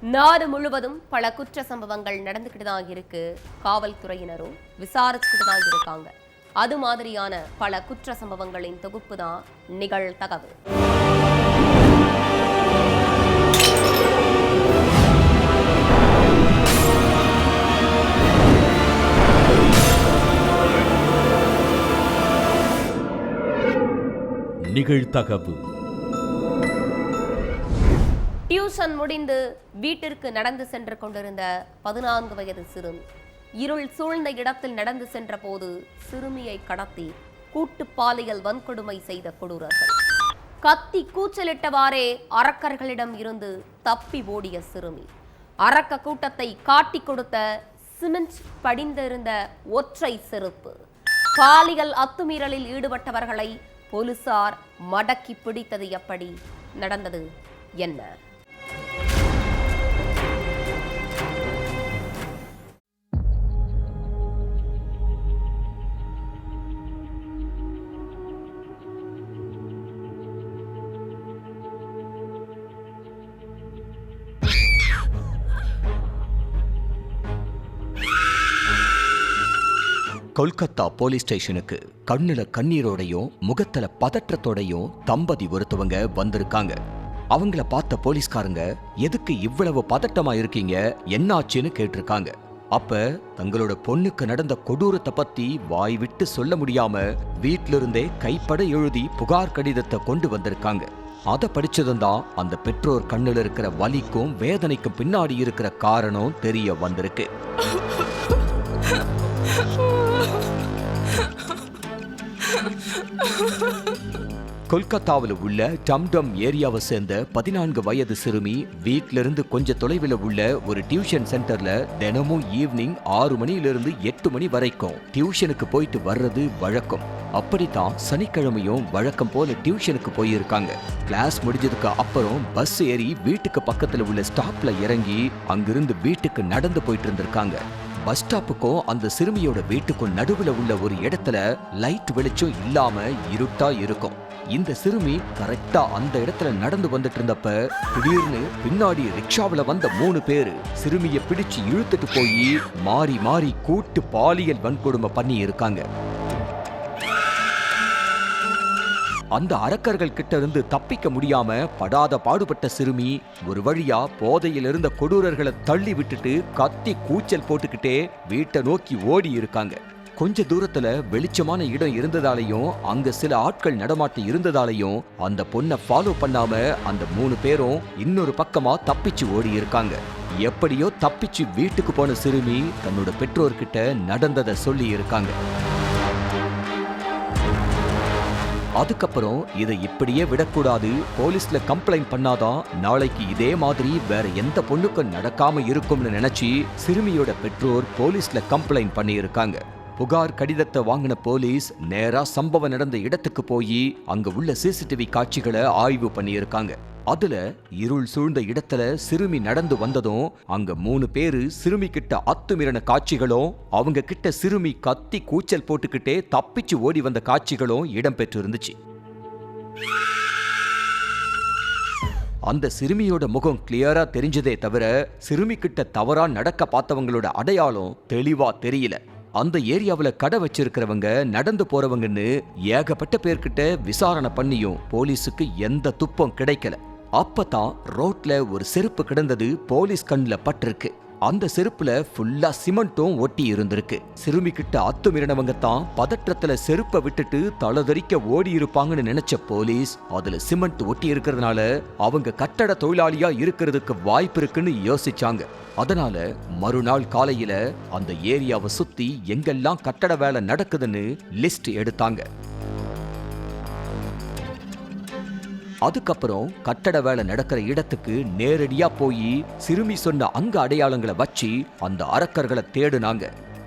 நாடு முழுவதும் பல குற்ற சம்பவங்கள் நடந்துக்கிட்டு தான் இருக்கு. காவல்துறையினரும் விசாரிச்சுக்கிட்டு தான் இருக்காங்க. அது மாதிரியான பல குற்ற சம்பவங்களின் தொகுப்பு தான் நிகழ்தகவு. நிகழ்தகவு. டியூஷன் முடிந்து வீட்டிற்கு நடந்து சென்று கொண்டிருந்த 14 வயது சிறுமி இருள் சூழ்ந்த இடத்தில் நடந்து சென்ற போது சிறுமியை கடத்தி கூட்டு பாலியல் வன்கொடுமை செய்த கொடூரர்கள். கத்தி கூச்சலிட்டவாறே அரக்கர்களிடம் இருந்து தப்பி ஓடிய சிறுமி. அரக்க கூட்டத்தை காட்டி கொடுத்த சிமெண்ட் படிந்திருந்த ஒற்றை செருப்பு. பாலியல் அத்துமீறலில் ஈடுபட்டவர்களை போலீசார் மடக்கி பிடித்தது எப்படி? நடந்தது என்ன? கொல்கத்தா போலீஸ் ஸ்டேஷனுக்கு கண்ணுல கண்ணீரோடையும் முகத்துல பதற்றத்தோடையும் தம்பதி ஒருத்தவங்க வந்திருக்காங்க. அவங்கள பார்த்த போலீஸ்காரங்க எதுக்கு இவ்வளவு பதட்டமா இருக்கீங்க, என்னாச்சுன்னு கேட்டிருக்காங்க. அப்ப தங்களோட பொண்ணுக்கு நடந்த கொடூரத்தை பத்தி வாய் விட்டு சொல்ல முடியாம வீட்டில இருந்தே கைப்பட எழுதி புகார் கடிதத்தை கொண்டு வந்திருக்காங்க. அதை படிச்சதும் தான் அந்த பெற்றோர் கண்ணுல இருக்கிற வலிக்கும் வேதனைக்கும் பின்னாடி இருக்கிற காரணம் தெரிய வந்திருக்கு. கொல்கத்தாவில் உள்ள டம்டம் ஏரியாவை சேர்ந்த 14 வயது சிறுமி வீட்டிலிருந்து கொஞ்ச தொலைவில் உள்ள ஒரு டியூஷன் சென்டர்ல தினமும் ஈவினிங் 6 மணியிலிருந்து 8 மணி வரைக்கும் டியூஷனுக்கு போயிட்டு வர்றது வழக்கம். அப்படித்தான் சனிக்கிழமையும் வழக்கம் போல டியூஷனுக்கு போயிருக்காங்க. கிளாஸ் முடிஞ்சதுக்கு அப்புறம் பஸ் ஏறி வீட்டுக்கு பக்கத்துல உள்ள ஸ்டாப்ல இறங்கி அங்கிருந்து வீட்டுக்கு நடந்து போயிட்டு இருந்திருக்காங்க. பஸ் ஸ்டாப்புக்கும் அந்த சிறுமியோட வீட்டுக்கும் நடுவுல உள்ள ஒரு இடத்துல லைட் வெளிச்சம் இல்லாம இருட்டா இருக்கும். இந்த சிறுமி கரெக்டா அந்த இடத்துல நடந்து வந்துட்டு இருந்தப்ப திடீர்னு பின்னாடி ரிக்ஷாவில வந்த 3 பேரு சிறுமிய பிடிச்சு இழுத்துட்டு போய் மாறி மாறி கூட்டு பாலியல் வன்கொடுமை பண்ணி இருக்காங்க. அந்த அரக்கர்கள் கிட்ட இருந்து தப்பிக்க முடியாம படாத பாடுபட்ட சிறுமி ஒரு வழியா போதையில் இருந்த கொடூரர்களை தள்ளி விட்டுட்டு கத்தி கூச்சல் போட்டுக்கிட்டே வீட்டை நோக்கி ஓடி இருக்காங்க. கொஞ்ச தூரத்துல வெளிச்சமான இடம் இருந்ததாலையும் அங்க சில ஆட்கள் நடமாட்டம் இருந்ததாலையும் அந்த பொண்ணை ஃபாலோ பண்ணாம அந்த 3 பேரும் இன்னொரு பக்கமா தப்பிச்சு ஓடி இருக்காங்க. எப்படியோ தப்பிச்சு வீட்டுக்கு போன சிறுமி தன்னோட பெற்றோர்கிட்ட நடந்ததை சொல்லி இருக்காங்க. அதுக்கப்புறம் இதை இப்படியே விடக்கூடாது, போலீஸ்ல கம்ப்ளைண்ட் பண்ணாதான் நாளைக்கு இதே மாதிரி வேற எந்த பொண்ணுக்கும் நடக்காம இருக்கும்னு நினைச்சு சிறுமியோட பெற்றோர் போலீஸ்ல கம்ப்ளைண்ட் பண்ணி இருக்காங்க. புகார் கடிதத்தை வாங்கின போலீஸ் நேரா சம்பவம் நடந்த இடத்துக்கு போய் அங்க உள்ள சிசிடிவி காட்சிகளை ஆய்வு பண்ணி இருக்காங்க. அதுல இருள் சூழ்ந்த இடத்துல சிறுமி நடந்து வந்ததும் அங்க 3 பேரு சிறுமி கிட்ட அத்துமீறின காட்சிகளும் அவங்க கிட்ட சிறுமி கத்தி கூச்சல் போட்டுக்கிட்டே தப்பிச்சு ஓடி வந்த காட்சிகளும் இடம்பெற்று இருந்துச்சு. அந்த சிறுமியோட முகம் கிளியரா தெரிஞ்சதே தவிர சிறுமி கிட்ட தவறா நடக்க பார்த்தவங்களோட அடையாளம் தெளிவா தெரியல. அந்த ஏரியாவுல கடை வச்சிருக்கிறவங்க நடந்து போறவங்கன்னு ஏகப்பட்ட பேர்கிட்ட விசாரணை பண்ணியும் போலீஸுக்கு எந்த துப்பம் கிடைக்கல. அப்பதான் ரோட்ல ஒரு செருப்பு கிடந்தது போலீஸ் கண்ணுல பட்டிருக்கு. அந்த செருப்புல ஃபுல்லா சிமெண்ட்டும் ஒட்டி இருந்திருக்கு. சிறுமி கிட்ட அத்துமீறினவங்க தான் பதற்றத்துல செருப்பை விட்டுட்டு தலதறிக்க ஓடி இருப்பாங்கன்னு நினைச்ச போலீஸ் அதுல சிமெண்ட் ஒட்டி இருக்கிறதுனால அவங்க கட்டட தொழிலாளியா இருக்கிறதுக்கு வாய்ப்பு இருக்குன்னு யோசிச்சாங்க. அதனால மறுநாள் காலையில அந்த ஏரியாவை சுத்தி எங்கெல்லாம் கட்டட வேலை நடக்குதுன்னு லிஸ்ட் எடுத்தாங்க. அதுக்கப்புறம் கட்டட வேலை நடக்கிற இடத்துக்கு நேரடியா போய் சிறுமி சொன்ன அங்க அடையாளங்களை வச்சு அந்த அரக்கர்களை தேடுனாங்க.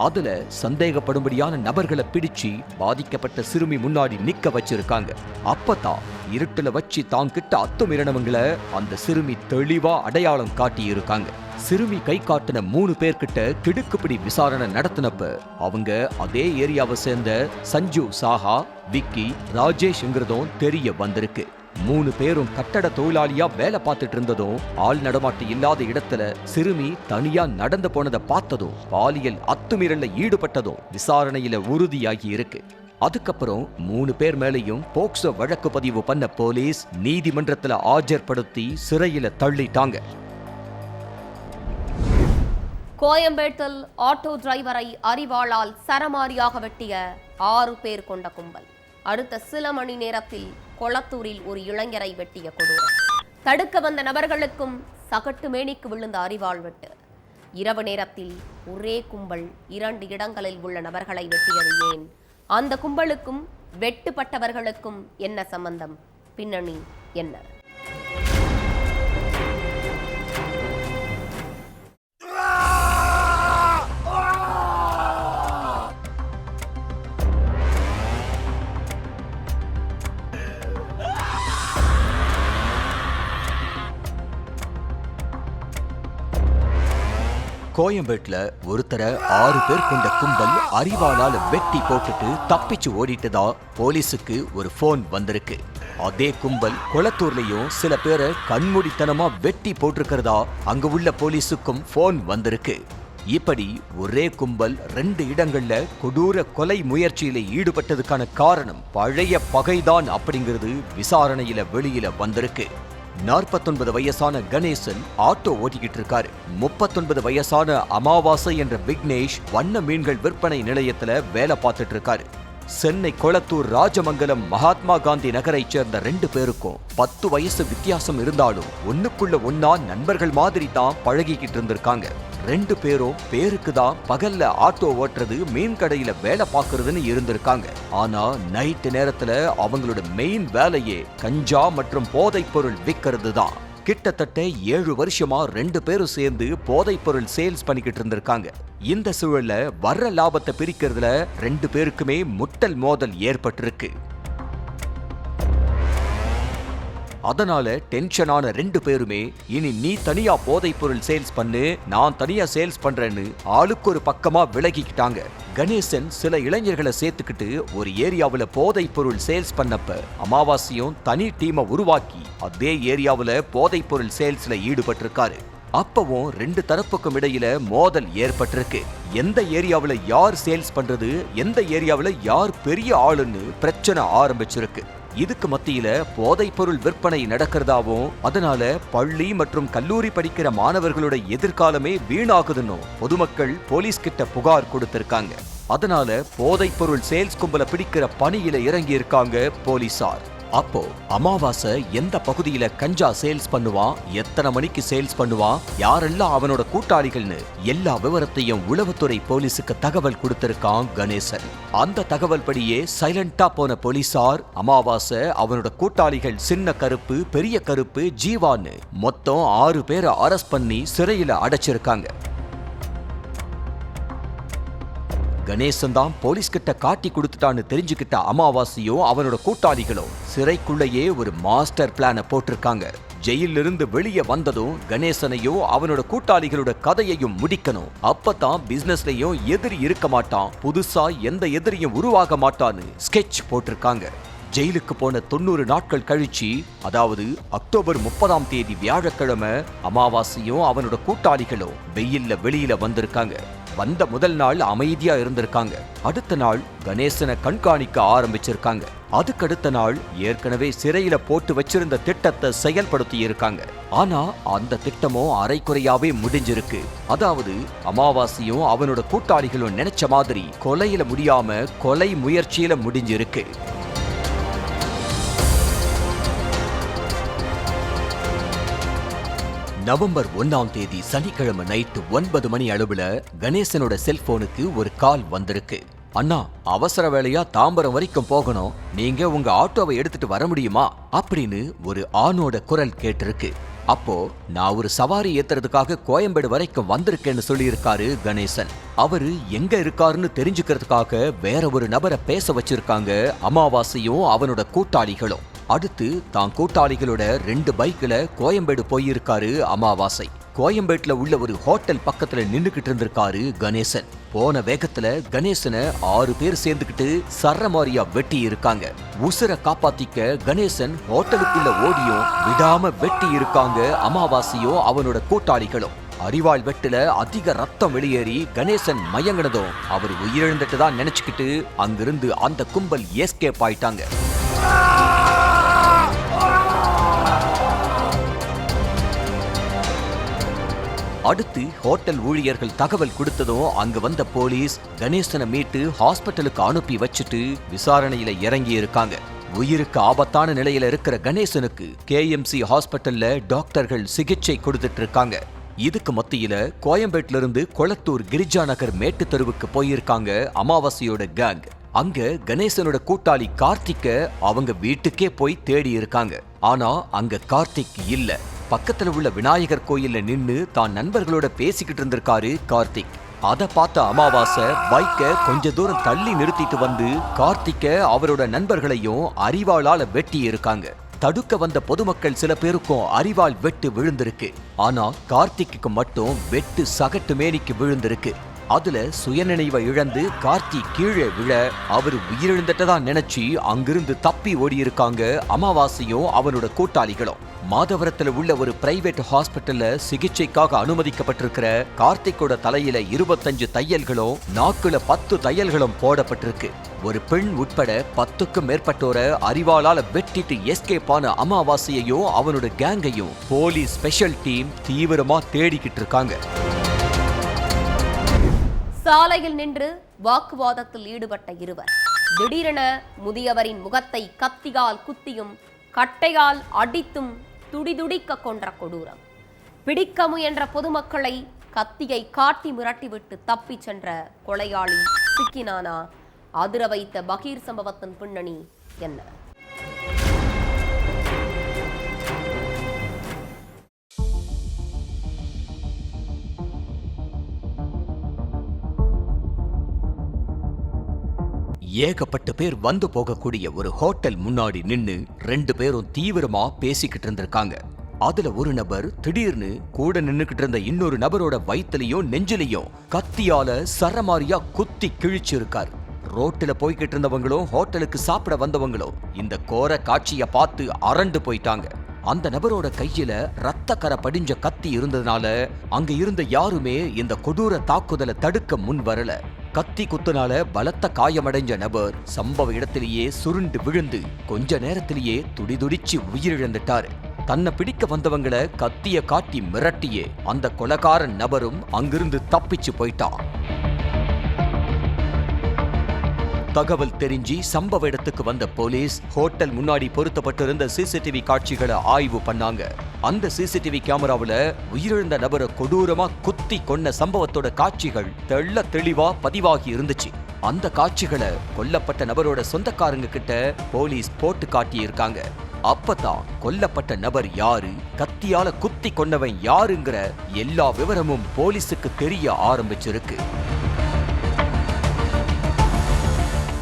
அதுல சந்தேகப்படும்படியான நபர்களை பிடிச்சு பாதிக்கப்பட்ட சிறுமி முன்னாடி நிக்க வச்சிருக்காங்க. அப்பதான் இருட்டுல வச்சு தாங்கிட்ட அத்துமீறினவங்களை அந்த சிறுமி தெளிவா அடையாளம் காட்டி இருக்காங்க. சிறுமி கை காட்டின 3 பேர்கிட்ட திடுக்குப்பிடி விசாரணை நடத்தினப்ப அவங்க அதே ஏரியாவை சேர்ந்த சஞ்சு சாஹா, விக்கி, ராஜேஷ்ங்கிறதும் தெரிய வந்திருக்கு. 3 பேரும் கட்டட தொழிலாளியா வேலை பார்த்துட்டு இருந்ததும் ஆள் நடமாட்டம் இல்லாத இடத்துல சிறுமி தனியா நடந்து போனதை பார்த்ததும் பாலியல் அத்துமீறல்ல ஈடுபட்டதும் விசாரணையில உறுதியாகி இருக்கு. அதுக்கப்புறம் 3 பேர் மேலையும் போக்சோ வழக்கு பதிவு பண்ண போலீஸ் நீதிமன்றத்துல ஆஜர்படுத்தி சிறையில தள்ளிட்டாங்க. கோயம்பேட்டில் ஆட்டோ டிரைவரை அரிவாளால் சரமாரியாக வெட்டிய 6 பேர் கொண்ட கும்பல். அடுத்த சில மணி நேரத்தில் கொளத்தூரில் ஒரு இளைஞரை வெட்டிய கொடூரம். தடுக்க வந்த நபர்களுக்கும் சகட்டு மேனிக்கு விழுந்த அரிவாள் வெட்டு. இரவு நேரத்தில் ஒரே கும்பல் 2 இடங்களில் உள்ள நபர்களை வெட்டியது ஏன்? அந்த கும்பலுக்கும் வெட்டுப்பட்டவர்களுக்கும் என்ன சம்பந்தம்? பின்னணி என்ன? கோயம்பேட்டுல ஒருத்தரை 6 பேர் கொண்ட கும்பல் அரிவாளால வெட்டி போட்டுட்டு தப்பிச்சு ஓடிட்டதா போலீஸுக்கு ஒரு போன் வந்திருக்கு. அதே கும்பல் கொளத்தூர்லயும் சில பேரை கண்மூடித்தனமா வெட்டி போட்டிருக்கிறதா அங்க உள்ள போலீஸுக்கும் போன் வந்திருக்கு. இப்படி ஒரே கும்பல் 2 இடங்கள்ல கொடூர கொலை முயற்சியில ஈடுபட்டதுக்கான காரணம் பழைய பகைதான் அப்படிங்கிறது விசாரணையில வெளியில வந்திருக்கு. 49 வயசான கணேசன் ஆட்டோ ஓட்டிக்கிட்டு இருக்காரு. 39 வயசான அமாவாசை என்ற விக்னேஷ் வண்ண மீன்கள் விற்பனை நிலையத்துல வேலை பார்த்துட்டு இருக்காரு. சென்னை கொளத்தூர் ராஜமங்கலம் மகாத்மா காந்தி நகரை சேர்ந்த 2 பேருக்கும் 10 வயசு வித்தியாசம் இருந்தாலும் ஒண்ணுக்குள்ள ஒன்னா நண்பர்கள் மாதிரி தான் பழகிக்கிட்டு இருந்திருக்காங்க. 2 பேரும் பேருக்கு தான் பகல்ல ஆட்டோ ஓட்டுறது, மீன் கடையில வேலை பார்க்கறதுன்னு இருந்திருக்காங்க. ஆனா நைட்டு நேரத்துல அவங்களோட மெயின் வேலையே கஞ்சா மற்றும் போதைப் பொருள் விற்கிறது தான். கிட்டத்தட்ட 7 வருஷமா 2 பேரும் சேர்ந்து போதைப் பொருள் சேல்ஸ் பண்ணிக்கிட்டு இருந்திருக்காங்க. இந்த சூழல்ல வர்ற லாபத்தை பிரிக்கிறதுல 2 பேருக்குமே முட்டல் மோதல் ஏற்பட்டிருக்கு. அதனால டென்ஷனான 2 பேருமே இனி நீ தனியா போதைப் பொருள் சேல்ஸ் பண்ணு, நான் தனியா சேல்ஸ் பண்றேன்னு ஆளுக்கு ஒரு பக்கமா விலகிக்கிட்டாங்க. கணேசன் சில இளைஞர்களை சேர்த்துக்கிட்டு ஒரு ஏரியாவுல போதைப் பொருள் சேல்ஸ் பண்ணப்ப அமாவாசையும் தனி டீமை உருவாக்கி அதே ஏரியாவுல போதைப் பொருள் சேல்ஸ்ல ஈடுபட்டிருக்காரு. அப்பவும் 2 தரப்புக்கும் இடையில மோதல் ஏற்பட்டிருக்கு. எந்த ஏரியாவுல யார் சேல்ஸ் பண்றது, எந்த ஏரியாவுல யார் பெரிய ஆளுன்னு பிரச்சனை ஆரம்பிச்சிருக்கு. இதுக்கு மத்தியில போதைப் பொருள் விற்பனை நடக்கிறதாவும் அதனால பள்ளி மற்றும் கல்லூரி படிக்கிற மாணவர்களோட எதிர்காலமே வீணாகுதுன்னு பொதுமக்கள் போலீஸ் கிட்ட புகார் கொடுத்திருக்காங்க. அதனால போதைப் பொருள் சேல்ஸ் கும்பல பிடிக்கிற பணியில இறங்கி இருக்காங்க போலீசார். அப்போ அமாவாசை எந்த பகுதியில கஞ்சா சேல்ஸ் பண்ணுவான், எத்தனை மணிக்கு சேல்ஸ் பண்ணுவான், யாரெல்லாம் அவனோட கூட்டாளிகள்னு எல்லா விவரத்தையும் உளவுத்துறை போலீஸுக்கு தகவல் கொடுத்திருக்கான் கணேசன். அந்த தகவல் படியே சைலண்டா போன போலீசார் அமாவாசை, அவனோட கூட்டாளிகள் சின்ன கருப்பு, பெரிய கருப்பு, ஜீவான்னு மொத்தம் 6 பேரை அரெஸ்ட் பண்ணி சிறையில அடைச்சிருக்காங்க. கணேசன் தான் போலீஸ் கிட்ட காட்டி கொடுத்துட்டான்னு தெரிஞ்சுக்கிட்ட அமாவாசையும் அவனோட கூட்டாளிகளும் சிறைக்குள்ளேயே ஒரு மாஸ்டர் பிளான போட்டிருக்காங்க. ஜெயிலிருந்து வெளியே வந்ததும் கணேசனையும் அவனோட கூட்டாளிகளோட கதையையும் முடிக்கணும். அப்பதான் பிசினஸ்லயும் எதிரி இருக்க மாட்டான், புதுசா எந்த எதிரியும் உருவாக மாட்டான்னு ஸ்கெட்ச் போட்டிருக்காங்க. ஜெயிலுக்கு போன 90 நாட்கள் கழிச்சு, அதாவது அக்டோபர் 30ஆம் தேதி வியாழக்கிழமை அமாவாசையும் அவனோட கூட்டாளிகளும் வெயில்ல வெளியில வந்திருக்காங்க. வந்த முதல் நாள் அமைதியா இருந்திருக்காங்க. அடுத்த நாள் கணேசனை கண்காணிக்க ஆரம்பிச்சிருக்காங்க. அதுக்கடுத்த நாள் ஏற்கனவே சிறையில போட்டு வச்சிருந்த திட்டத்தை செயல்படுத்தி இருக்காங்க. ஆனா அந்த திட்டமும் அரைக்குறையாவே முடிஞ்சிருக்கு. அதாவது அமாவாசையும் அவனோட கூட்டாளிகளும் நினைச்ச மாதிரி கொலையில முடியாம கொலை முயற்சியில முடிஞ்சிருக்கு. நவம்பர் 1ஆம் தேதி சனிக்கிழமை நைட்டு 9 மணி அளவுல கணேசனோட செல்போனுக்கு ஒரு கால் வந்திருக்கு. அண்ணா, அவசர வேலையா தாம்பரம் வரைக்கும் போகணும், நீங்க உங்க ஆட்டோவை எடுத்துட்டு வர முடியுமா அப்படின்னு ஒரு ஆணோட குரல் கேட்டிருக்கு. அப்போ நான் ஒரு சவாரி ஏத்துறதுக்காக கோயம்பேடு வரைக்கும் வந்திருக்கேன்னு சொல்லியிருக்காரு கணேசன். அவரு எங்க இருக்காருன்னு தெரிஞ்சுக்கிறதுக்காக வேற ஒரு நபரை பேச வச்சிருக்காங்க அமாவாசையும் அவனோட கூட்டாளிகளும். அடுத்து தான் கூட்டாளிகளோட 2 பைக்ல கோயம்பேடு போயிருக்காரு அமாவாசை. கோயம்பேட்டுல உள்ள ஒரு ஹோட்டல் பக்கத்துல நின்னுகிட்டு இருந்திருக்காரு கணேசன். போன வேகத்துல கணேசனை 6 பேர் சேர்ந்துகிட்டு சரமாரியா வெட்டி இருக்காங்க. உசுர காப்பாத்திக்க கணேசன் ஹோட்டலுக்குள்ள ஓடியும் விடாம வெட்டி இருக்காங்க அமாவாசையும் அவனோட கூட்டாளிகளும். அரிவாள் வெட்டுல அதிக ரத்தம் வெளியேறி கணேசன் மயங்கினதும் அவர் உயிரிழந்துட்டு தான் நினைச்சுக்கிட்டு அங்கிருந்து அந்த கும்பல் எஸ்கேப் ஆயிட்டாங்க. அடுத்து ஹோட்டல் ஊழியர்கள் தகவல் கொடுத்ததும் அங்க வந்த போலீஸ் கணேசனை மீட்டு ஹாஸ்பிட்டலுக்கு அனுப்பி வச்சுட்டு விசாரணையில இறங்கி இருக்காங்க. உயிருக்கு ஆபத்தான நிலையில இருக்கிற கணேசனுக்கு கேஎம்சி ஹாஸ்பிட்டல்ல டாக்டர்கள் சிகிச்சை கொடுத்துட்டு இருக்காங்க. இதுக்கு மத்தியில கோயம்பேட்டில இருந்து கொளத்தூர் கிரிஜா நகர் மேட்டு தெருவுக்கு போயிருக்காங்க அமாவாசையோட கேங். அங்க கணேசனோட கூட்டாளி கார்த்திக்க அவங்க வீட்டுக்கே போய் தேடி இருக்காங்க. ஆனா அங்க கார்த்திக் இல்ல. பக்கத்துல உள்ள விநாயகர் கோயில்ல நின்னு தான் நண்பர்களோட பேசிக்கிட்டு இருந்திருக்காரு கார்த்திக். அத பார்த்த அமாவாசை பைக்கை கொஞ்ச தூரம் தள்ளி நிறுத்திட்டு வந்து கார்த்திக்க அவரோட நண்பர்களையும் அரிவாளால வெட்டி இருக்காங்க. தடுக்க வந்த பொதுமக்கள் சில பேருக்கும் அரிவாள் வெட்டு விழுந்திருக்கு. ஆனா கார்த்திக்கு மட்டும் வெட்டு சகட்டு மேனிக்கு விழுந்திருக்கு. அதுல சுயநினைவை இழந்து கார்த்தி கீழே விழ அவர் உயிரிழந்துட்டதா நினைச்சு அங்கிருந்து தப்பி ஓடி இருக்காங்க அமாவாசையும் அவனோட கூட்டாளிகளும். மாதவரத்துல உள்ள ஒரு பிரைவேட் ஹாஸ்பிட்டல்ல சிகிச்சைக்காக அனுமதிக்கப்பட்டிருக்கிற கார்த்திக்கோட தலையில 25 தையல்களும் நாக்குல 10 தையல்களும் போடப்பட்டிருக்கு. ஒரு பெண் உட்பட 10க்கும் மேற்பட்டோரை அரிவாளால வெட்டிட்டு எஸ்கேப் ஆன அமாவாசையையும் அவனோட கேங்கையும் போலீஸ் ஸ்பெஷல் டீம் தீவிரமா தேடிக்கிட்டு இருக்காங்க. சாலையில் நின்று வாக்குவாதத்தில் ஈடுபட்ட இருவர் திடீரென முதியவரின் முகத்தை கத்தியால் குத்தியும் கட்டையால் அடித்தும் துடிதுடிக்க கொன்ற கொடூரம். பிடிக்க முயன்ற பொதுமக்களை கத்தியை காட்டி மிரட்டிவிட்டு தப்பிச் சென்ற கொலையாளி சிக்கினானா? அதிர வைத்த பகீர் சம்பவத்தின் பின்னணி என்ன? ஏகப்பட்ட பேர் வந்து போகக்கூடிய ஒரு ஹோட்டல் முன்னாடி நின்னு 2 பேரும் தீவிரமா பேசிக்கிட்டு இருந்திருக்காங்க. அதுல ஒரு நபர் திடீர்னு கூட நின்னுகிட்டு இருந்த இன்னொரு நபரோட வயிற்றுலயும் நெஞ்சிலையும் கத்தியால சரமாரியா குத்தி கிழிச்சிருக்காரு. ரோட்டுல போய்கிட்டு இருந்தவங்களும் ஹோட்டலுக்கு சாப்பிட வந்தவங்களும் இந்த கோர காட்சிய பார்த்து அரண்டு போயிட்டாங்க. அந்த நபரோட கையில ரத்த கரை படிஞ்ச கத்தி இருந்ததுனால அங்க இருந்த யாருமே இந்த கொடூர தாக்குதலை தடுக்க முன் வரல. கத்தி குத்துனால பலத்த காயமடைஞ்ச நபர் சம்பவ இடத்திலேயே சுருண்டு விழுந்து கொஞ்ச நேரத்திலேயே துடிதுடிச்சு உயிரிழந்துட்டாரு. தன்னை பிடிக்க வந்தவங்களை கத்திய காட்டி மிரட்டியே அந்த கொலைகாரன் நபரும் அங்கிருந்து தப்பிச்சு போயிட்டான். தகவல் தெரிஞ்சு சம்பவ இடத்துக்கு வந்த போலீஸ் ஹோட்டல் முன்னாடி பொருத்தப்பட்டிருந்த சிசிடிவி காட்சிகளை ஆய்வு பண்ணாங்க. அந்த சிசிடிவி கேமராவுல உயிரிழந்த நபரை கொடூரமா குத்தி கொன்ன சம்பவத்தோட காட்சிகள் தெள்ள தெளிவா பதிவாகி இருந்துச்சு. அந்த காட்சிகளை கொல்லப்பட்ட நபரோட சொந்தக்காரங்க கிட்ட போலீஸ் போட்டு காட்டி இருக்காங்க. அப்பதான் கொல்லப்பட்ட நபர் யாரு, கத்தியால குத்தி கொன்னவன் யாருங்கிற எல்லா விவரமும் போலீஸுக்கு தெரிய ஆரம்பிச்சிருக்கு.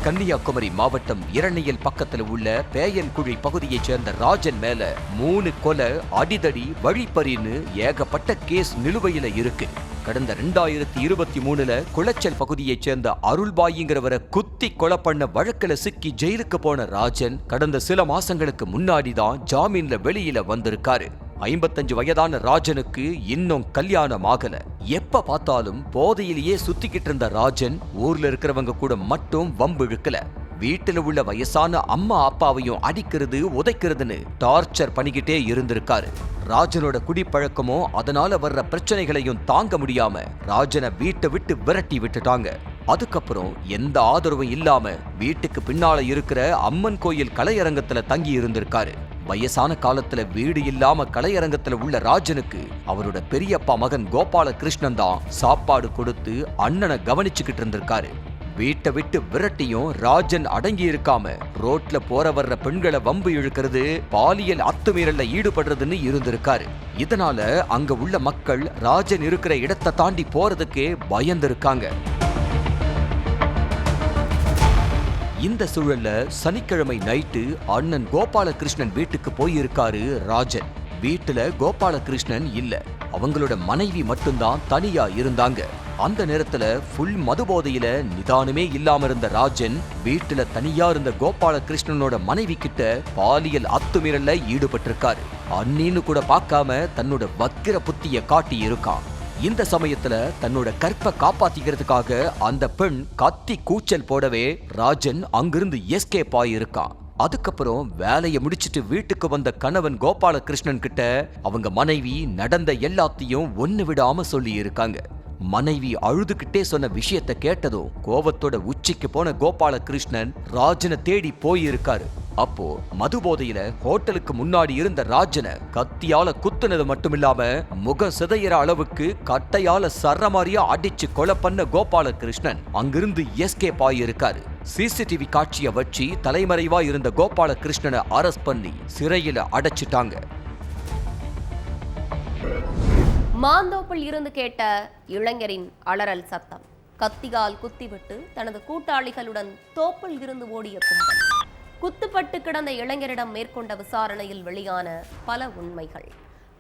கன்னியாகுமரி மாவட்டம் இரணியல் பக்கத்துல உள்ள பேயன்குழி பகுதியைச் சேர்ந்த ராஜன் மேல 3 கொலை, அடிதடி, வழிப்பறின்னு ஏகப்பட்ட கேஸ் நிலுவையில இருக்கு. கடந்த 2023 குளச்சல் பகுதியைச் சேர்ந்த அருள்பாயிங்கிறவரை குத்தி கொலை பண்ண வழக்குல சிக்கி ஜெயிலுக்கு போன ராஜன் கடந்த சில மாசங்களுக்கு முன்னாடிதான் ஜாமீன்ல வெளியில வந்திருக்காரு. 55 வயதான ராஜனுக்கு இன்னும் கல்யாணம் ஆகல. எப்ப பார்த்தாலும் போதையிலேயே சுத்திக்கிட்டு இருந்த ராஜன் ஊர்ல இருக்கிறவங்க கூட மட்டும் வம்பு இழுக்கல. வீட்டுல உள்ள வயசான அம்மா அப்பாவையும் அடிக்கிறது, உதைக்கிறதுன்னு டார்ச்சர் பண்ணிக்கிட்டே இருந்திருக்காரு. ராஜனோட குடிப்பழக்கமும் அதனால வர்ற பிரச்சனைகளையும் தாங்க முடியாம ராஜனை வீட்டை விட்டு விரட்டி விட்டுட்டாங்க. அதுக்கப்புறம் எந்த ஆதரவும் இல்லாம வீட்டுக்கு பின்னால இருக்கிற அம்மன் கோயில் கலையரங்கத்துல தங்கி இருந்திருக்காரு. வயசான காலத்துல வீடு இல்லாம கலையரங்கத்துல உள்ள ராஜனுக்கு அவரோட பெரியப்பா மகன் கோபாலகிருஷ்ணன் தான் சாப்பாடு கொடுத்து அண்ணனை கவனிச்சுக்கிட்டு இருந்திருக்காரு. வீட்டை விட்டு விரட்டியும் ராஜன் அடங்கி இருக்காம ரோட்ல போற வர்ற பெண்களை வம்பு இழுக்கிறது, பாலியல் அத்துமீறல்ல ஈடுபடுறதுன்னு இருந்திருக்காரு. இதனால அங்க உள்ள மக்கள் ராஜன் இருக்கிற இடத்தை தாண்டி போறதுக்கே பயந்திருக்காங்க. இந்த சூழல்ல சனிக்கிழமை நைட்டு அண்ணன் கோபாலகிருஷ்ணன் வீட்டுக்கு போயிருக்காரு ராஜன். வீட்டுல கோபாலகிருஷ்ணன் இல்ல. அவங்களோட மனைவி மட்டும்தான் தனியா இருந்தாங்க. அந்த நேரத்துல ஃபுல் மது போதையில நிதானமே இல்லாம இருந்த ராஜன் வீட்டுல தனியா இருந்த கோபாலகிருஷ்ணனோட மனைவி கிட்ட பாலியல் அத்துமீறல்ல ஈடுபட்டிருக்காரு. அண்ணின்னு கூட பார்க்காம தன்னோட வக்கிர புத்திய காட்டி இருக்கான். இந்த சமயத்துல தன்னோட கற்பை காப்பாத்திக்கிறதுக்காக அந்த பெண் கத்தி கூச்சல் போடவே ராஜன் அங்கிருந்து எஸ்கேப் ஆயிருக்கான். அதுக்கப்புறம் வேலையை முடிச்சிட்டு வீட்டுக்கு வந்த கணவன் கோபாலகிருஷ்ணன் கிட்ட அவங்க மனைவி நடந்த எல்லாத்தையும் ஒண்ணு விடாம சொல்லி இருக்காங்க. மனைவி அழுதுகிட்டே சொன்ன விஷயத்தை கேட்டதும் கோபத்தோட உச்சிக்கு போன கோபாலகிருஷ்ணன் ராஜனை தேடி போயிருக்காரு. அப்போ மது போதையில ஹோட்டலுக்கு முன்னாடி இருந்த ராஜனை கத்தியால குத்துனது மட்டுமில்லாம முக சிதையிற அளவுக்கு கட்டையால சரமாரியா அடிச்சு கொலை பண்ண கோபாலகிருஷ்ணன் அங்கிருந்து எஸ்கேப் ஆயிருக்காரு. சிசிடிவி காட்சியை வச்சு தலைமறைவா இருந்த கோபாலகிருஷ்ணனை அரெஸ்ட் பண்ணி சிறையில அடைச்சிட்டாங்க. மாந்தோப்பில் இருந்து கேட்ட இளைஞரின் அலறல் சத்தம். கத்தியால் குத்திவிட்டு தனது கூட்டாளிகளுடன் தோப்பில் இருந்து ஓடிய கும்பல். குத்துப்பட்டு கிடந்த இளைஞரிடம் மேற்கொண்ட விசாரணையில் வெளியான பல உண்மைகள்.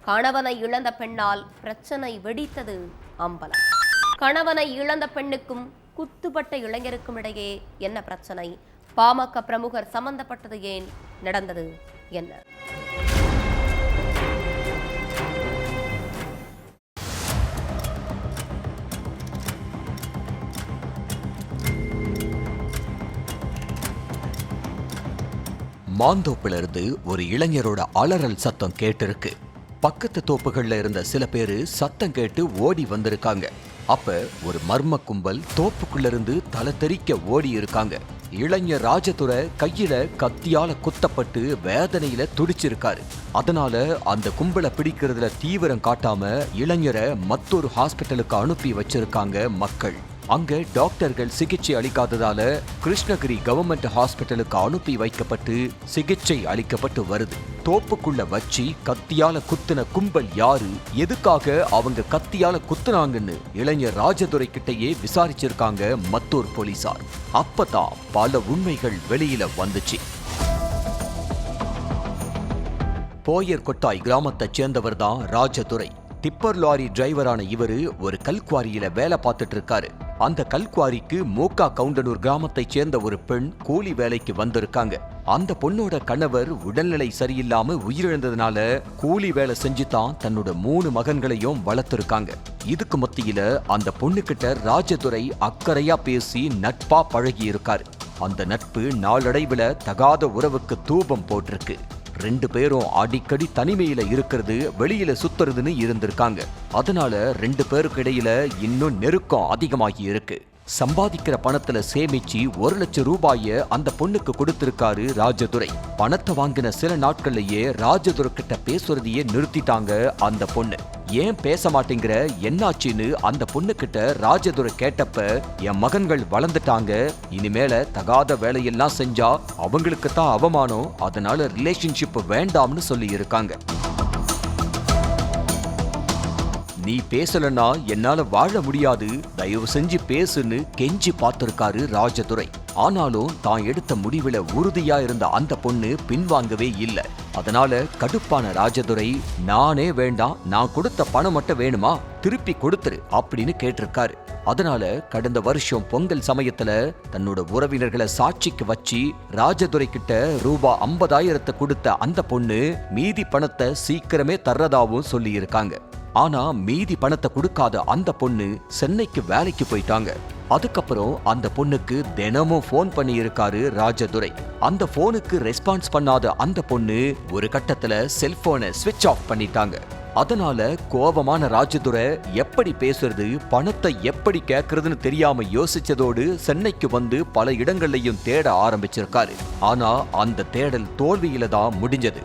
கணவனை இழந்த பெண்ணால் பிரச்சனை வெடித்தது அம்பலம். கணவனை இழந்த பெண்ணுக்கும் குத்துப்பட்ட இளைஞருக்கும் இடையே என்ன பிரச்சனை? பாமக பிரமுகர் சம்பந்தப்பட்டது ஏன்? நடந்தது என்ன? மாந்தோப்புல இருந்து ஒரு இளைஞரோட அலறல் சத்தம் கேட்டிருக்கு. பக்கத்து தோப்புகள்ல இருந்த சில பேரு சத்தம் கேட்டு ஓடி வந்திருக்காங்க. அப்ப ஒரு மர்ம கும்பல் தோப்புக்குள்ள இருந்து தலை தெறிக்க ஓடி இருக்காங்க. இளைஞர் ராஜதுரை கையில கத்தியால குத்தப்பட்டு வேதனையில துடிச்சிருக்காரு. அதனால அந்த கும்பலை பிடிக்கிறதுல தீவிரம் காட்டாம இளைஞரை மற்றொரு ஹாஸ்பிட்டலுக்கு அனுப்பி வச்சிருக்காங்க மக்கள். அங்க டாக்டர்கள் சிகிச்சை அளிக்காததால கிருஷ்ணகிரி கவர்மெண்ட் ஹாஸ்பிட்டலுக்கு அனுப்பி வைக்கப்பட்டு சிகிச்சை அளிக்கப்பட்டு வருது. தோப்புக்குள்ள வச்சு கத்தியால குத்துன கும்பல் யாரு, எதுக்காக அவங்க கத்தியால குத்துனாங்கன்னு இளைஞர் ராஜதுரை கிட்டையே விசாரிச்சிருக்காங்க மத்தூர் போலீசார். அப்பதான் பல உண்மைகள் வெளியில வந்துச்சு. போயர் கொட்டாய் கிராமத்தை சேர்ந்தவர் தான் ராஜதுரை. டிப்பர் லாரி டிரைவரான இவரு ஒரு கல்குவாரியில வேலை பார்த்துட்டு இருக்காரு. அந்த கல்குவாரிக்கு மூக்கா கவுண்டனூர் கிராமத்தை சேர்ந்த ஒரு பெண் கூலி வேலைக்கு வந்திருக்காங்க. அந்த பொண்ணோட கணவர் உடல்நிலை சரியில்லாம உயிரிழந்ததுனால கூலி வேலை செஞ்சு தான் தன்னோட 3 மகன்களையும் வளர்த்திருக்காங்க. இதுக்கு மத்தியில அந்த பொண்ணுகிட்ட ராஜதுரை அக்கறையா பேசி நட்பா பழகி இருக்காரு. அந்த நட்பு நாளடைவுல தகாத உறவுக்கு தூபம் போட்டிருக்கு. 2 பேரும் அடிக்கடி தனிமையில இருக்கிறது, வெளியில சுத்துறதுன்னு இருந்திருக்காங்க. அதனால 2 பேருக்கு இடையில இன்னும் நெருக்கம் அதிகமாகி இருக்கு. சம்பாதிக்கிற பணத்துல சேமிச்சு 1 லட்சம் ரூபாய அந்த பொண்ணுக்கு கொடுத்திருக்காரு ராஜதுரை. பணத்தை வாங்கின சில நாட்கள்லயே ராஜதுரை கிட்ட பேசுறதையே நிறுத்திட்டாங்க அந்த பொண்ணு. ஏன் பேச மாட்டேங்கிற, என்னாச்சுன்னு அந்த பொண்ணு கிட்ட ராஜதுரை கேட்டப்ப, என் மகன்கள் வளர்ந்துட்டாங்க, இனிமேல தகாத வேலையெல்லாம் செஞ்சா அவங்களுக்கு தான் அவமானம், அதனால ரிலேஷன்ஷிப் வேண்டாம்னு சொல்லி இருக்காங்க. நீ பேசலன்னா என்னால வாழ முடியாது, தயவு செஞ்சு பேசுன்னு கெஞ்சி பார்த்திருக்காரு ராஜதுரை. ஆனாலும் தான் எடுத்த முடிவுல உறுதியா இருந்த அந்த பொண்ணு பின்வாங்கவே இல்லை. அதனால கடுப்பான ராஜதுரை, நானே வேண்டாம், நான் கொடுத்த பணம் மட்டும் வேணுமா, திருப்பி கொடுத்துரு அப்படின்னு கேட்டிருக்காரு. அதனால கடந்த வருஷம் பொங்கல் சமயத்துல தன்னோட உறவினர்களை சாட்சிக்கு வச்சு ராஜதுரை கிட்ட ரூபாய் 50,000 கொடுத்த அந்த பொண்ணு மீதி பணத்தை சீக்கிரமே தர்றதாவும் சொல்லி இருக்காங்க. ஆனா மீதி பணத்தை கொடுக்காத அந்த பொண்ணு சென்னைக்கு வேலைக்கு போயிட்டாங்க. அதுக்கப்புறம் அந்த பொண்ணுக்கு தினமும் போன் பண்ணி இருக்காரு ராஜதுரை. அந்த போனுக்கு ரெஸ்பான்ஸ் பண்ணாத அந்த பொண்ணு ஒரு கட்டத்துல செல்போனை ஸ்விட்ச் ஆஃப் பண்ணிட்டாங்க. அதனால கோபமான ராஜதுரை எப்படி பேசுறது, பணத்தை எப்படி கேட்கறதுன்னு தெரியாம யோசிச்சதோடு சென்னைக்கு வந்து பல இடங்கள்லயும் தேட ஆரம்பிச்சிருக்காரு. ஆனா அந்த தேடல் தோல்வியில தான் முடிஞ்சது.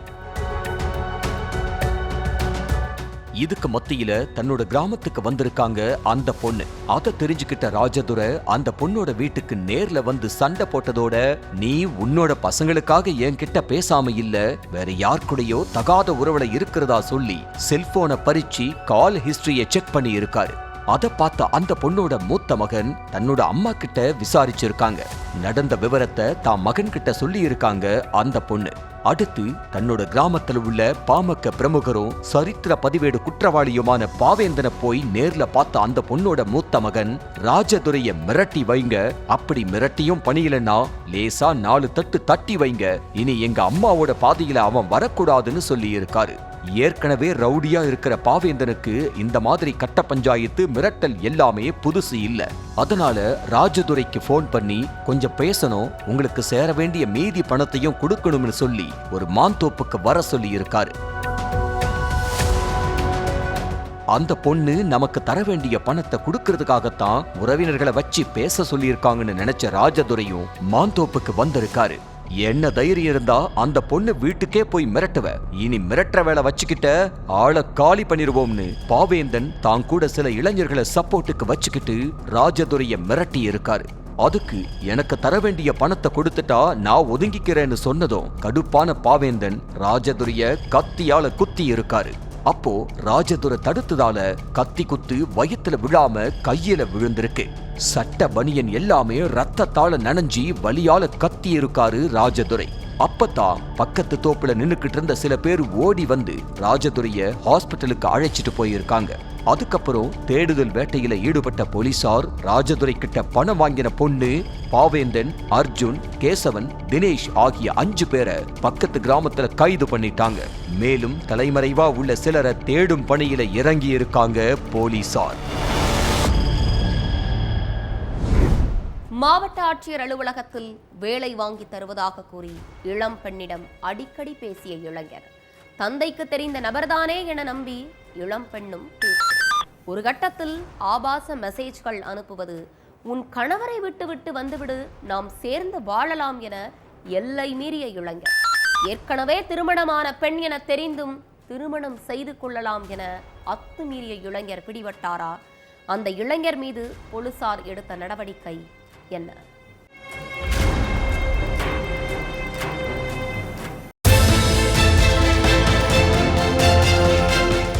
இதுக்கு மத்தியில தன்னோட கிராமத்துக்கு வந்திருக்காங்க அந்த பொண்ணு. அதை தெரிஞ்சுக்கிட்ட ராஜதுரை அந்த பொண்ணோட வீட்டுக்கு நேர்ல வந்து சண்டை போட்டதோட, நீ உன்னோட பசங்களுக்காக என்கிட்ட பேசாம இல்ல, வேற யார் கூடயோ தகாத உறவுல இருக்கிறதா சொல்லி செல்போனை பறிச்சு கால் ஹிஸ்டரிய செக் பண்ணி இருக்காரு. அதை பார்த்த அந்த பொண்ணோட மூத்த மகன் தன்னோட அம்மா கிட்ட விசாரிச்சிருக்காங்க. நடந்த விவரத்தை தான் மகன் கிட்ட சொல்லி இருக்காங்க அந்த பொண்ணு. அடுத்து தன்னோட கிராமத்துல உள்ள பாமக பிரமுகரும் சரித்திர பதிவேடு குற்றவாளியுமான பாவேந்தனை போய் நேர்ல பார்த்த அந்த பொண்ணோட மூத்த மகன் ராஜதுரைய மிரட்டி வைங்க, அப்படி மிரட்டியும் பணியிலன்னா லேசா 4 தட்டு தட்டி வைங்க, இனி எங்க அம்மாவோட பாதையில அவன் வரக்கூடாதுன்னு சொல்லி இருக்காரு. ஏற்கனவே ரவுடியா இருக்கிற பாவேந்தனுக்கு இந்த மாதிரி கட்ட பஞ்சாயத்து மிரட்டல் எல்லாமே புதுசு இல்ல. அதனால ராஜதுரைக்கு போன் பண்ணி கொஞ்சம் பேசணும், உங்களுக்கு சேர வேண்டிய மீதி பணத்தையும் கொடுக்கணும்னு சொல்லி ஒரு மாந்தோப்புக்கு வர சொல்லி இருக்காரு. அந்த பொண்ணு நமக்கு தர வேண்டிய பணத்தை கொடுக்கறதுக்காகத்தான் உறவினர்களை வச்சு பேச சொல்லியிருக்காங்கன்னு நினைச்ச ராஜதுரையும் மாந்தோப்புக்கு வந்திருக்காரு. என்ன தைரியம் இருந்தா அந்த பொண்ணு வீட்டுக்கே போய் மிரட்டுவ, இனி மிரட்டுற வேலை வச்சுக்கிட்ட ஆளை காலி பண்ணிருவோம்னு பாவேந்தன் தான் கூட சில இளைஞர்களை சப்போர்ட்டுக்கு வச்சுக்கிட்டு ராஜதுரைய மிரட்டி இருக்காரு. அதுக்கு எனக்கு தர வேண்டிய பணத்தை கொடுத்துட்டா நான் ஒதுங்கிக்கிறேன்னு சொன்னதும் கடுப்பான பாவேந்தன் ராஜதுரைய கத்தியால குத்தி இருக்காரு. அப்போ ராஜதுரை தடுத்ததால கத்தி குத்து வயித்துல விழாம கையில விழுந்திருக்கு. சட்ட பனியன் எல்லாமே ரத்தத்தால நனைஞ்சி வலியால கத்தி இருக்காரு ராஜதுரை. அப்பதான் பக்கத்து தோப்புல நின்னுக்கிட்டு இருந்த சில பேர் ஓடி வந்து ராஜதுரைய ஹாஸ்பிட்டலுக்கு அழைச்சிட்டு போயிருக்காங்க. அதுக்கப்புறம் தேடுதல் வேட்டையில ஈடுபட்ட போலீசார் ராஜதுரை கிட்ட பணம் வாங்கின பொண்ணு, பாவேந்தன், அர்ஜுன், கேசவன், தினேஷ் ஆகிய 5 பேரை பக்கத்து கிராமத்துல கைது பண்ணிட்டாங்க. மேலும் தலைமறைவா உள்ள சிலரை தேடும் பணியில இறங்கி இருக்காங்க போலீசார். மாவட்ட ஆட்சியர் அலுவலகத்தில் வேலை வாங்கி தருவதாக கூறி இளம் பெண்ணிடம் அடிக்கடி பேசிய இளைஞர் தந்தைக்கு தெரிந்த நபர்தானே என நம்பி இளம் பெண்ணும் பேச்சு. ஒரு கட்டத்தில் ஆபாச மெசேஜ்கள் அனுப்புவது, உன் கணவரை விட்டுவிட்டு வந்துவிடு, நாம் சேர்ந்து வாழலாம் என எல்லை மீறிய இளைஞர். ஏற்கனவே திருமணமான பெண் என தெரிந்தும் திருமணம் செய்து கொள்ளலாம் என அத்துமீறிய இளைஞர் பிடிபட்டாரா? அந்த இளைஞர் மீது போலீசார் எடுத்த நடவடிக்கை என்ன?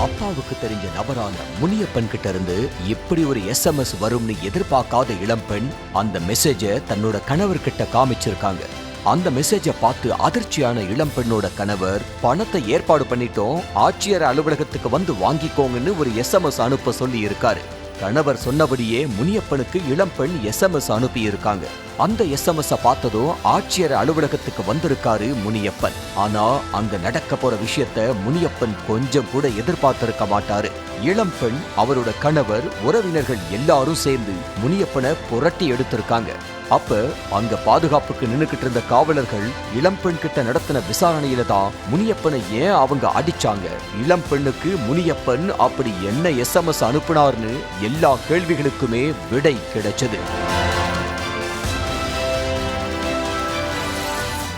அப்பாவுக்கு தெரிஞ்ச நபரான முனியப்பன் கிட்ட இருந்து இப்படி ஒரு SMS வரும்னு எதிர்பார்க்காத இளம்பெண் அந்த மெசேஜை தன்னோட கணவர்கிட்ட காமிச்சிருக்காங்க. அந்த மெசேஜை பார்த்து அதிர்ச்சியான இளம்பெண்ணோட கணவர், பணத்தை ஏற்பாடு பண்ணிட்டோம், ஆட்சியர் அலுவலகத்துக்கு வந்து வாங்கிக்கோங்கன்னு ஒரு SMS அனுப்ப சொல்லி இருக்காரு. கணவர் சொன்னபடியே முனியப்பனுக்கு இளம்பெண் SMS அனுப்பி இருக்காங்க. அந்த SMS பார்த்ததும் ஆட்சியர் அலுவலகத்துக்கு வந்திருக்காரு முனியப்பன். ஆனா அங்க நடக்க போற விஷயத்த முனியப்பன் கொஞ்சம் கூட எதிர்பார்த்திருக்க மாட்டாரு. இளம்பெண், அவரோட கணவர், உறவினர்கள் எல்லாரும் சேர்ந்து முனியப்பனை புரட்டி எடுத்திருக்காங்க. அப்ப அங்க பாதுகாப்புக்கு நின்னுக்கிட்டு இருந்த காவலர்கள் இளம்பெண் கிட்ட நடத்தின விசாரணையில தான் முனியப்பனை ஏன் அவங்க அடிச்சாங்க, இளம்பெண்ணுக்கு முனியப்பன் அப்படி என்ன SMS அனுப்புனார்னு எல்லா கேள்விகளுக்குமே விடை கிடைச்சது.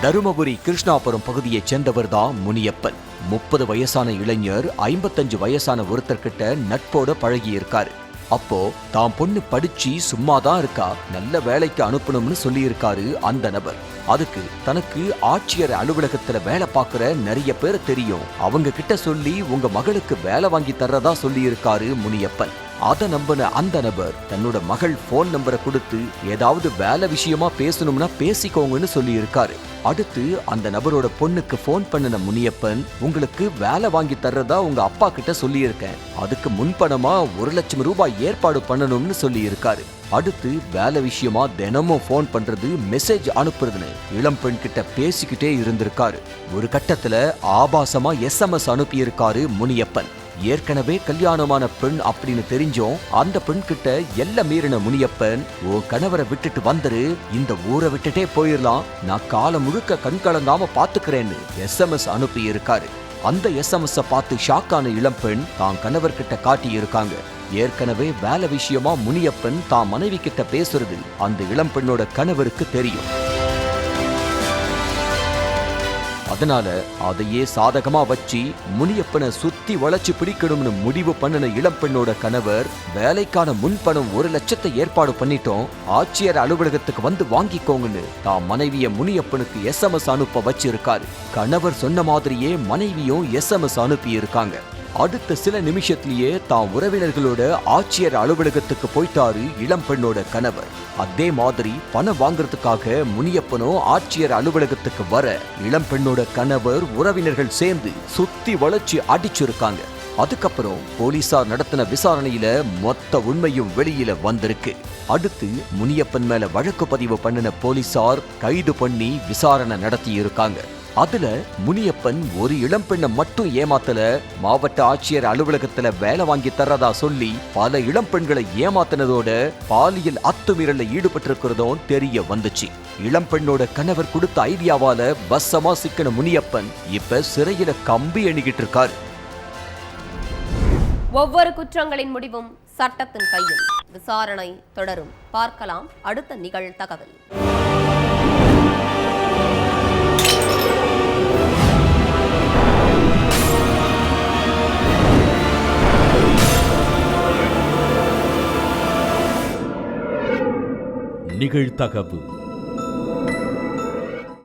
தருமபுரி கிருஷ்ணாபுரம் பகுதியைச் சேர்ந்தவர் தான் முனியப்பன். 30 வயசான இளைஞர் 55 வயசான ஒருத்தர்கிட்ட நட்போட பழகி இருக்காரு. அப்போ தான் பொண்ணு படிச்சு சும்மாதான் இருக்கா, நல்ல வேலைக்கு அனுப்பணும்னு சொல்லி இருக்காரு அந்த நபர். அதுக்கு தனக்கு ஆட்சியர் அலுவலகத்துல வேலை பார்க்கிற நிறைய பேர் தெரியும், அவங்க கிட்ட சொல்லி உங்க மகளுக்கு வேலை வாங்கி தர்றதா சொல்லி இருக்காரு முனியப்பன். அதை நம்பின அந்த நபர் தன்னோட மகள் போன் நம்பரை கொடுத்து ஏதாவது வேலை விஷயமா பேசணும்னா பேசிக்கோங்கன்னு சொல்லி இருக்காரு. அடுத்து அந்த நபரோட பொண்ணுக்கு போன் பண்ணின முனியப்பன், உங்களுக்கு வேலை வாங்கி தர்றதா உங்க அப்பா கிட்ட சொல்லி இருக்கேன், அதுக்கு முன்பணமா 1 லட்சம் ரூபாய் ஏற்பாடு பண்ணணும்னு சொல்லி இருக்காரு. அடுத்து வேலை விஷயமா தினமும் போன் பண்றது, மெசேஜ் அனுப்புறதுன்னு இளம்பெண் கிட்ட பேசிக்கிட்டே இருந்திருக்காரு. ஒரு கட்டத்துல ஆபாசமா SMS அனுப்பி இருக்காரு முனியப்பன். ஏற்கனவே கல்யாணமான பெண் அப்படின்னு தெரிஞ்சோம் அந்த பெண் கிட்ட எல்லை மீறின முனியப்பன், ஓ கணவரை விட்டுட்டு வந்துரு, இந்த ஊரை விட்டுட்டே போயிடலாம், நான் காலம் முழுக்க கண்கலங்காம பாத்துக்கிறேன்னு SMS அனுப்பி இருக்காரு. அந்த SMS பார்த்து ஷாக்கான இளம்பெண் தான் கணவர்கிட்ட காட்டி இருக்காங்க. ஏற்கனவே வேலை விஷயமா முனியப்பன் தான் மனைவி கிட்ட பேசுறது அந்த இளம்பெண்ணோட கணவருக்கு தெரியும். அதனால அதையே சாதகமா வச்சு முனியப்பனை சுத்தி வளைச்சு பிடிக்கணும்னு முடிவு பண்ணின இளம்பெண்ணோட கணவர், வேலைக்கான முன்பணம் 1 லட்சத்தை ஏற்பாடு பண்ணிட்டோம், ஆட்சியர் அலுவலகத்துக்கு வந்து வாங்கிக்கோங்கன்னு தான் மனைவிய முனியப்பனுக்கு SMS அனுப்ப வச்சிருக்காரு. கணவர் சொன்ன மாதிரியே மனைவியும் SMS அனுப்பி இருக்காங்க. அடுத்த சில நிமிஷத்திலேயே தான் உறவினர்களோட ஆட்சியர் அலுவலகத்துக்கு போயிட்டாரு இளம் பெண்ணோட கணவர். அதே மாதிரி பணம் வாங்குறதுக்காக முனியப்பனோ ஆட்சியர் அலுவலகத்துக்கு வர இளம் பெண்ணோட கணவர் உறவினர்கள் சேர்ந்து சுத்தி வளைச்சு அடிச்சிருக்காங்க. அதுக்கப்புறம் போலீசார் நடத்தின விசாரணையில மொத்த உண்மையும் வெளியில வந்திருக்கு. அடுத்து முனியப்பன் மேல வழக்கு பதிவு பண்ணின போலீசார் கைது பண்ணி விசாரணை நடத்தி இருக்காங்க. அதுல முனியப்பன் ஒரு இளம் பெண்ணை மட்டும் ஏமாத்தல, மாவட்ட ஆட்சியர் அலுவலகத்துல வேலை வாங்கி தர்றதா சொல்லி பல இளம் பெண்களை ஏமாத்தினதோட பாலியல் அத்துமீறல்ல ஈடுபட்டிருக்கிறதும் தெரிய வந்துச்சு. இளம் பெண்ணோட கணவர் கொடுத்த ஐடியாவால வசமா சிக்கின முனியப்பன் இப்ப சிறையில கம்பி எண்ணிக்கிட்டு இருக்காரு. ஒவ்வொரு குற்றங்களின் முடிவும் சட்டத்தின் கையில். விசாரணை தொடரும். பார்க்கலாம் அடுத்த நிகழ்தகவல். நிகழ்தகவு